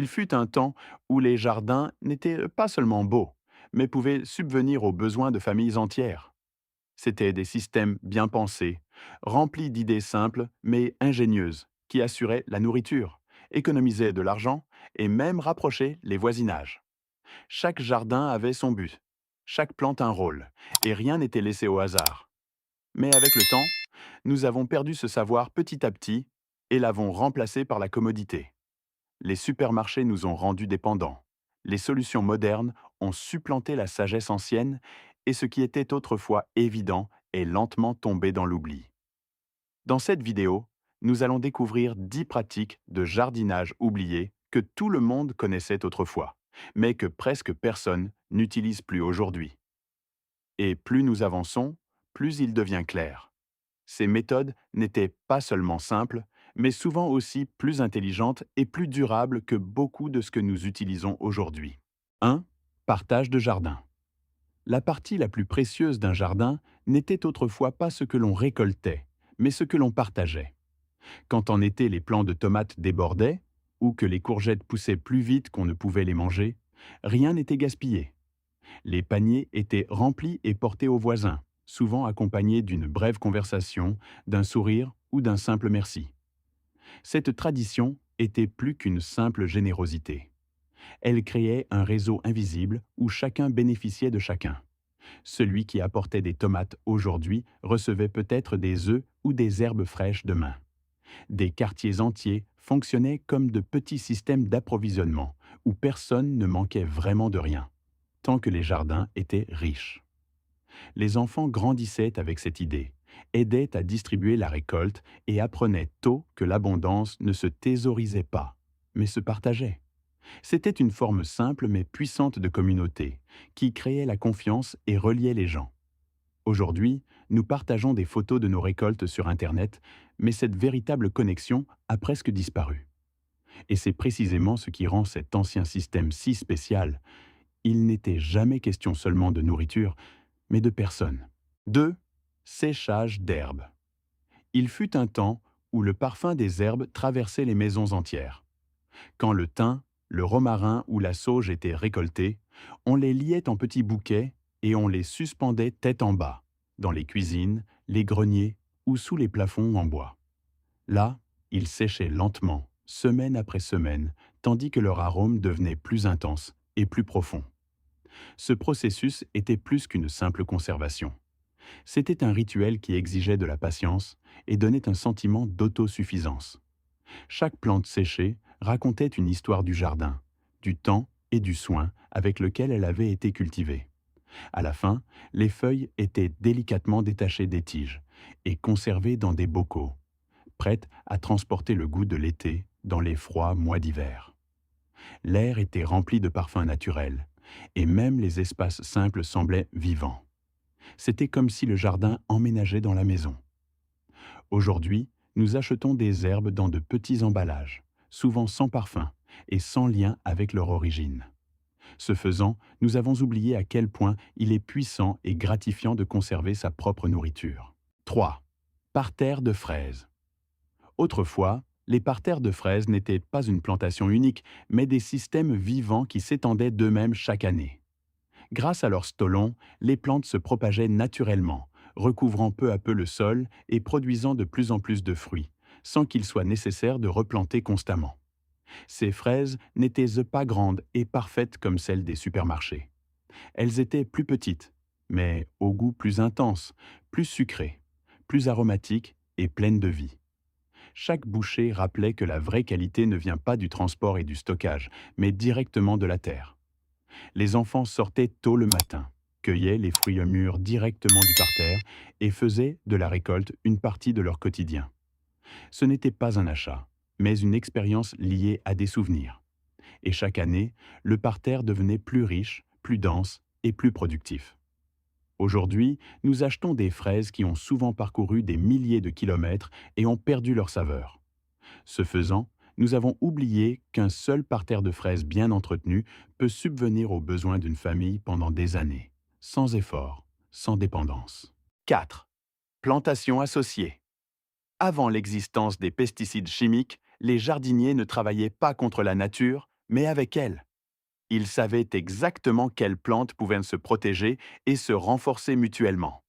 Il fut un temps où les jardins n'étaient pas seulement beaux, mais pouvaient subvenir aux besoins de familles entières. C'étaient des systèmes bien pensés, remplis d'idées simples mais ingénieuses, qui assuraient la nourriture, économisaient de l'argent et même rapprochaient les voisinages. Chaque jardin avait son but, chaque plante un rôle, et rien n'était laissé au hasard. Mais avec le temps, nous avons perdu ce savoir petit à petit et l'avons remplacé par la commodité. Les supermarchés nous ont rendus dépendants. Les solutions modernes ont supplanté la sagesse ancienne et ce qui était autrefois évident est lentement tombé dans l'oubli. Dans cette vidéo, nous allons découvrir 10 pratiques de jardinage oubliées que tout le monde connaissait autrefois, mais que presque personne n'utilise plus aujourd'hui. Et plus nous avançons, plus il devient clair. Ces méthodes n'étaient pas seulement simples, mais souvent aussi plus intelligentes et plus durables que beaucoup de ce que nous utilisons aujourd'hui. 1. Partage de jardin. La partie la plus précieuse d'un jardin n'était autrefois pas ce que l'on récoltait, mais ce que l'on partageait. Quand en été les plants de tomates débordaient, ou que les courgettes poussaient plus vite qu'on ne pouvait les manger, rien n'était gaspillé. Les paniers étaient remplis et portés aux voisins, souvent accompagnés d'une brève conversation, d'un sourire ou d'un simple merci. Cette tradition était plus qu'une simple générosité. Elle créait un réseau invisible où chacun bénéficiait de chacun. Celui qui apportait des tomates aujourd'hui recevait peut-être des œufs ou des herbes fraîches demain. Des quartiers entiers fonctionnaient comme de petits systèmes d'approvisionnement où personne ne manquait vraiment de rien, tant que les jardins étaient riches. Les enfants grandissaient avec cette idée, aidaient à distribuer la récolte et apprenaient tôt que l'abondance ne se thésaurisait pas, mais se partageait. C'était une forme simple mais puissante de communauté, qui créait la confiance et reliait les gens. Aujourd'hui, nous partageons des photos de nos récoltes sur Internet, mais cette véritable connexion a presque disparu. Et c'est précisément ce qui rend cet ancien système si spécial. Il n'était jamais question seulement de nourriture, mais de personnes. 2. Séchage d'herbes. Il fut un temps où le parfum des herbes traversait les maisons entières. Quand le thym, le romarin ou la sauge étaient récoltés, on les liait en petits bouquets et on les suspendait tête en bas, dans les cuisines, les greniers ou sous les plafonds en bois. Là, ils séchaient lentement, semaine après semaine, tandis que leur arôme devenait plus intense et plus profond. Ce processus était plus qu'une simple conservation. C'était un rituel qui exigeait de la patience et donnait un sentiment d'autosuffisance. Chaque plante séchée racontait une histoire du jardin, du temps et du soin avec lequel elle avait été cultivée. À la fin, les feuilles étaient délicatement détachées des tiges et conservées dans des bocaux, prêtes à transporter le goût de l'été dans les froids mois d'hiver. L'air était rempli de parfums naturels, et même les espaces simples semblaient vivants. C'était comme si le jardin emménageait dans la maison. Aujourd'hui, nous achetons des herbes dans de petits emballages, souvent sans parfum et sans lien avec leur origine. Ce faisant, nous avons oublié à quel point il est puissant et gratifiant de conserver sa propre nourriture. 3. Parterre de fraises. Autrefois, les parterres de fraises n'étaient pas une plantation unique, mais des systèmes vivants qui s'étendaient d'eux-mêmes chaque année. Grâce à leurs stolons, les plantes se propageaient naturellement, recouvrant peu à peu le sol et produisant de plus en plus de fruits, sans qu'il soit nécessaire de replanter constamment. Ces fraises n'étaient pas grandes et parfaites comme celles des supermarchés. Elles étaient plus petites, mais au goût plus intense, plus sucré, plus aromatique et pleine de vie. Chaque bouchée rappelait que la vraie qualité ne vient pas du transport et du stockage, mais directement de la terre. Les enfants sortaient tôt le matin, cueillaient les fruits mûrs directement du parterre et faisaient de la récolte une partie de leur quotidien. Ce n'était pas un achat, mais une expérience liée à des souvenirs. Et chaque année, le parterre devenait plus riche, plus dense et plus productif. Aujourd'hui, nous achetons des fraises qui ont souvent parcouru des milliers de kilomètres et ont perdu leur saveur. Ce faisant, nous avons oublié qu'un seul parterre de fraises bien entretenu peut subvenir aux besoins d'une famille pendant des années, sans effort, sans dépendance. 4. Plantation associée. Avant l'existence des pesticides chimiques, les jardiniers ne travaillaient pas contre la nature, mais avec elles. Ils savaient exactement quelles plantes pouvaient se protéger et se renforcer mutuellement.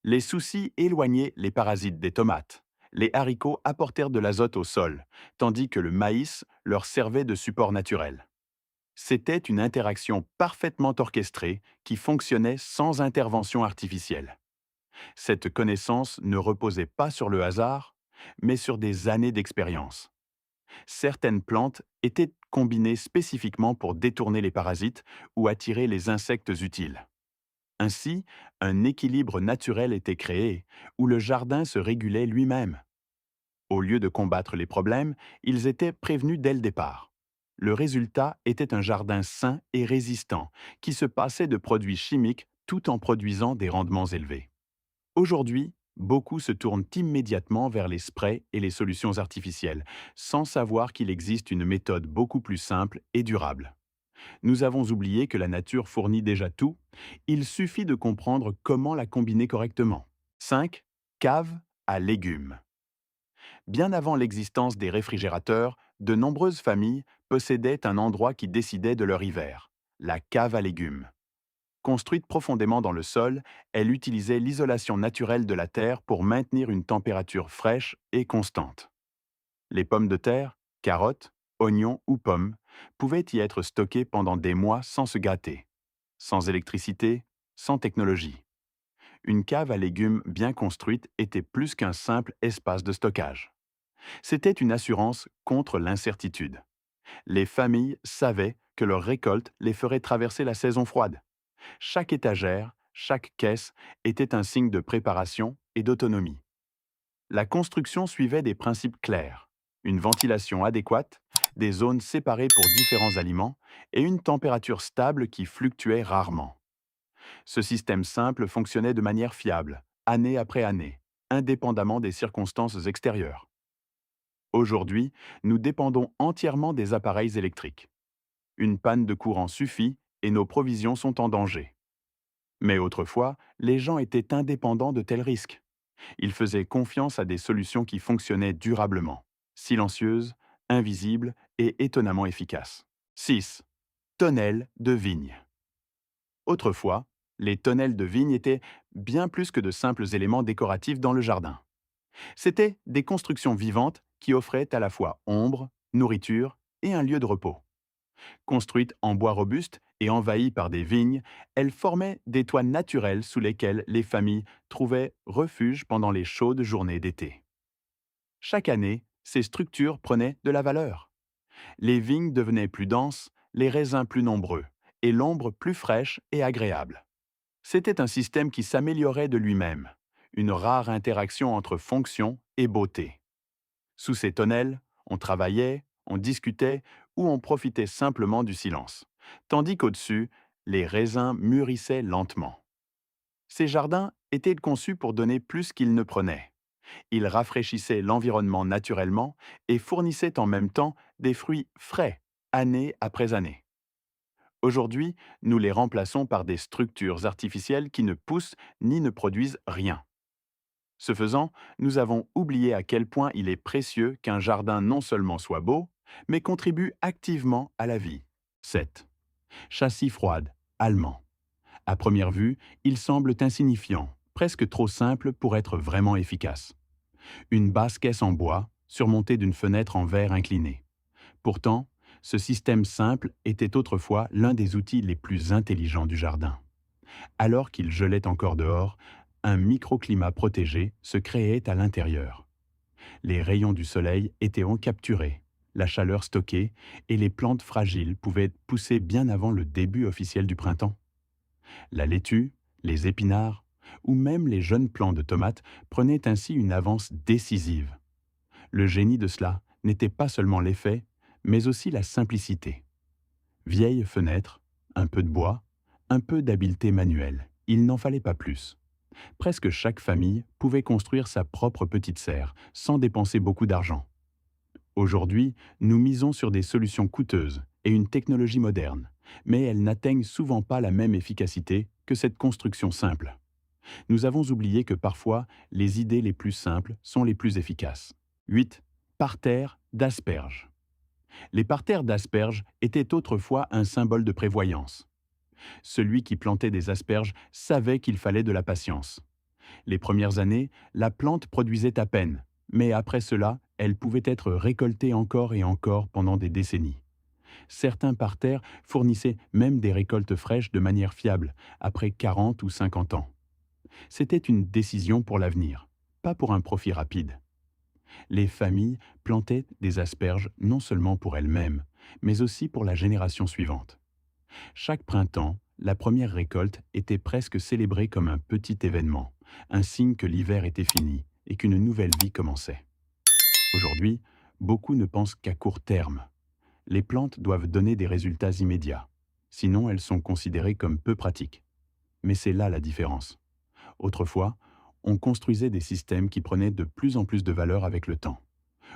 Les soucis éloignaient les parasites des tomates. Les haricots apportèrent de l'azote au sol, tandis que le maïs leur servait de support naturel. C'était une interaction parfaitement orchestrée qui fonctionnait sans intervention artificielle. Cette connaissance ne reposait pas sur le hasard, mais sur des années d'expérience. Certaines plantes étaient combinées spécifiquement pour détourner les parasites ou attirer les insectes utiles. Ainsi, un équilibre naturel était créé, où le jardin se régulait lui-même. Au lieu de combattre les problèmes, ils étaient prévenus dès le départ. Le résultat était un jardin sain et résistant, qui se passait de produits chimiques tout en produisant des rendements élevés. Aujourd'hui, beaucoup se tournent immédiatement vers les sprays et les solutions artificielles, sans savoir qu'il existe une méthode beaucoup plus simple et durable. Nous avons oublié que la nature fournit déjà tout, il suffit de comprendre comment la combiner correctement. 5. Cave à légumes. Bien avant l'existence des réfrigérateurs, de nombreuses familles possédaient un endroit qui décidait de leur hiver, la cave à légumes. Construite profondément dans le sol, elle utilisait l'isolation naturelle de la terre pour maintenir une température fraîche et constante. Les pommes de terre, carottes, oignons ou pommes pouvaient y être stockées pendant des mois sans se gâter. Sans électricité, sans technologie. Une cave à légumes bien construite était plus qu'un simple espace de stockage. C'était une assurance contre l'incertitude. Les familles savaient que leur récolte les ferait traverser la saison froide. Chaque étagère, chaque caisse était un signe de préparation et d'autonomie. La construction suivait des principes clairs. Une ventilation adéquate, des zones séparées pour différents aliments et une température stable qui fluctuait rarement. Ce système simple fonctionnait de manière fiable, année après année, indépendamment des circonstances extérieures. Aujourd'hui, nous dépendons entièrement des appareils électriques. Une panne de courant suffit et nos provisions sont en danger. Mais autrefois, les gens étaient indépendants de tels risques. Ils faisaient confiance à des solutions qui fonctionnaient durablement, silencieuses, invisibles et étonnamment efficaces. 6. Tonnelles de vigne. Autrefois, les tonnelles de vigne étaient bien plus que de simples éléments décoratifs dans le jardin. C'étaient des constructions vivantes qui offraient à la fois ombre, nourriture et un lieu de repos. Construites en bois robuste et envahies par des vignes, elles formaient des toits naturels sous lesquels les familles trouvaient refuge pendant les chaudes journées d'été. Chaque année, ces structures prenaient de la valeur. Les vignes devenaient plus denses, les raisins plus nombreux, et l'ombre plus fraîche et agréable. C'était un système qui s'améliorait de lui-même, une rare interaction entre fonction et beauté. Sous ces tonnelles, on travaillait, on discutait ou on profitait simplement du silence, tandis qu'au-dessus, les raisins mûrissaient lentement. Ces jardins étaient conçus pour donner plus qu'ils ne prenaient. Ils rafraîchissaient l'environnement naturellement et fournissaient en même temps des fruits frais, année après année. Aujourd'hui, nous les remplaçons par des structures artificielles qui ne poussent ni ne produisent rien. Ce faisant, nous avons oublié à quel point il est précieux qu'un jardin non seulement soit beau, mais contribue activement à la vie. 7. Châssis froide, allemand. À première vue, ils semblent insignifiants, presque trop simples pour être vraiment efficaces. Une basse caisse en bois, surmontée d'une fenêtre en verre inclinée. Pourtant, ce système simple était autrefois l'un des outils les plus intelligents du jardin. Alors qu'il gelait encore dehors, un microclimat protégé se créait à l'intérieur. Les rayons du soleil étaient capturés, la chaleur stockée, et les plantes fragiles pouvaient pousser bien avant le début officiel du printemps. La laitue, les épinards, ou même les jeunes plants de tomates prenaient ainsi une avance décisive. Le génie de cela n'était pas seulement l'effet, mais aussi la simplicité. Vieilles fenêtres, un peu de bois, un peu d'habileté manuelle, il n'en fallait pas plus. Presque chaque famille pouvait construire sa propre petite serre, sans dépenser beaucoup d'argent. Aujourd'hui, nous misons sur des solutions coûteuses et une technologie moderne, mais elles n'atteignent souvent pas la même efficacité que cette construction simple. Nous avons oublié que parfois, les idées les plus simples sont les plus efficaces. 8. Parterre d'asperges. Les parterres d'asperges étaient autrefois un symbole de prévoyance. Celui qui plantait des asperges savait qu'il fallait de la patience. Les premières années, la plante produisait à peine, mais après cela, elle pouvait être récoltée encore et encore pendant des décennies. Certains parterres fournissaient même des récoltes fraîches de manière fiable, après 40 ou 50 ans. C'était une décision pour l'avenir, pas pour un profit rapide. Les familles plantaient des asperges non seulement pour elles-mêmes, mais aussi pour la génération suivante. Chaque printemps, la première récolte était presque célébrée comme un petit événement, un signe que l'hiver était fini et qu'une nouvelle vie commençait. Aujourd'hui, beaucoup ne pensent qu'à court terme. Les plantes doivent donner des résultats immédiats, sinon elles sont considérées comme peu pratiques. Mais c'est là la différence. Autrefois, on construisait des systèmes qui prenaient de plus en plus de valeur avec le temps.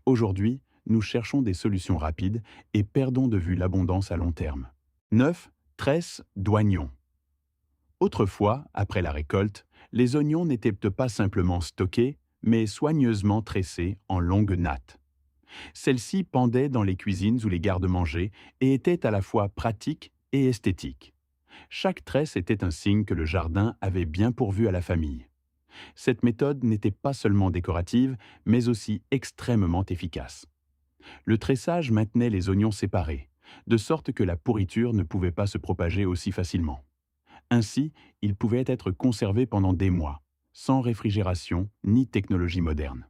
Aujourd'hui, nous cherchons des solutions rapides et perdons de vue l'abondance à long terme. 9. Tresse d'oignons. Autrefois, après la récolte, les oignons n'étaient pas simplement stockés, mais soigneusement tressés en longues nattes. Celles-ci pendaient dans les cuisines ou les garde-manger et étaient à la fois pratiques et esthétiques. Chaque tresse était un signe que le jardin avait bien pourvu à la famille. Cette méthode n'était pas seulement décorative, mais aussi extrêmement efficace. Le tressage maintenait les oignons séparés, de sorte que la pourriture ne pouvait pas se propager aussi facilement. Ainsi, ils pouvaient être conservés pendant des mois, sans réfrigération ni technologie moderne.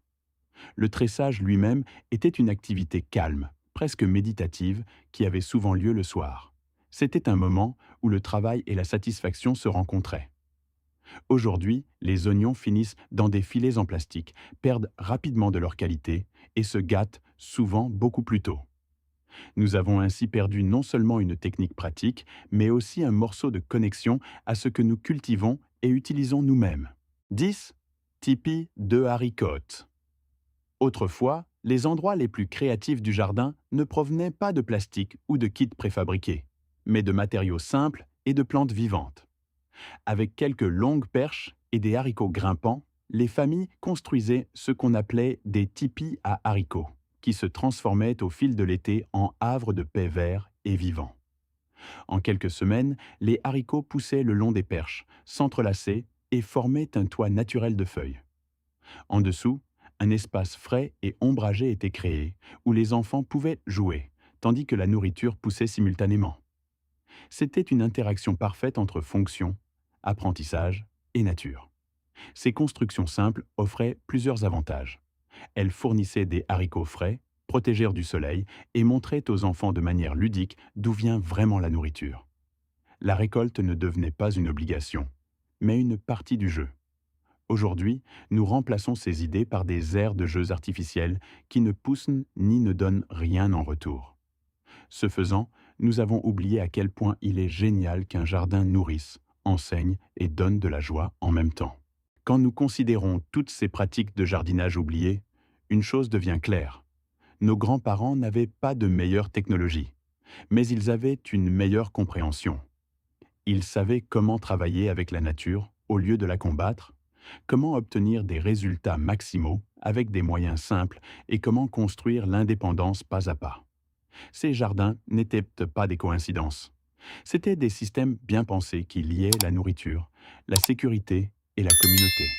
Le tressage lui-même était une activité calme, presque méditative, qui avait souvent lieu le soir. C'était un moment où le travail et la satisfaction se rencontraient. Aujourd'hui, les oignons finissent dans des filets en plastique, perdent rapidement de leur qualité et se gâtent souvent beaucoup plus tôt. Nous avons ainsi perdu non seulement une technique pratique, mais aussi un morceau de connexion à ce que nous cultivons et utilisons nous-mêmes. 10. Tipi de haricots. Autrefois, les endroits les plus créatifs du jardin ne provenaient pas de plastique ou de kits préfabriqués, mais de matériaux simples et de plantes vivantes. Avec quelques longues perches et des haricots grimpants, les familles construisaient ce qu'on appelait des tipis à haricots, qui se transformaient au fil de l'été en havres de paix verts et vivants. En quelques semaines, les haricots poussaient le long des perches, s'entrelaçaient et formaient un toit naturel de feuilles. En dessous, un espace frais et ombragé était créé, où les enfants pouvaient jouer, tandis que la nourriture poussait simultanément. C'était une interaction parfaite entre fonction, apprentissage et nature. Ces constructions simples offraient plusieurs avantages. Elles fournissaient des haricots frais, protégèrent du soleil et montraient aux enfants de manière ludique d'où vient vraiment la nourriture. La récolte ne devenait pas une obligation, mais une partie du jeu. Aujourd'hui, nous remplaçons ces idées par des aires de jeux artificiels qui ne poussent ni ne donnent rien en retour. Ce faisant, nous avons oublié à quel point il est génial qu'un jardin nourrisse, enseigne et donne de la joie en même temps. Quand nous considérons toutes ces pratiques de jardinage oubliées, une chose devient claire. Nos grands-parents n'avaient pas de meilleure technologie, mais ils avaient une meilleure compréhension. Ils savaient comment travailler avec la nature au lieu de la combattre, comment obtenir des résultats maximaux avec des moyens simples et comment construire l'indépendance pas à pas. Ces jardins n'étaient pas des coïncidences. C'étaient des systèmes bien pensés qui liaient la nourriture, la sécurité et la communauté.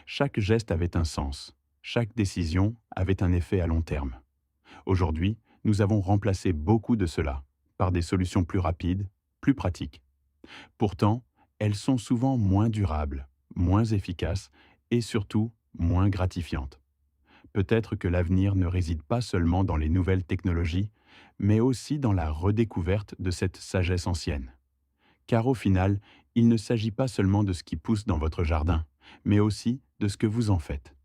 Chaque geste avait un sens, chaque décision avait un effet à long terme. Aujourd'hui, nous avons remplacé beaucoup de cela par des solutions plus rapides, plus pratiques. Pourtant, elles sont souvent moins durables, moins efficaces et surtout moins gratifiantes. Peut-être que l'avenir ne réside pas seulement dans les nouvelles technologies, mais aussi dans la redécouverte de cette sagesse ancienne. Car au final, il ne s'agit pas seulement de ce qui pousse dans votre jardin, mais aussi de ce que vous en faites.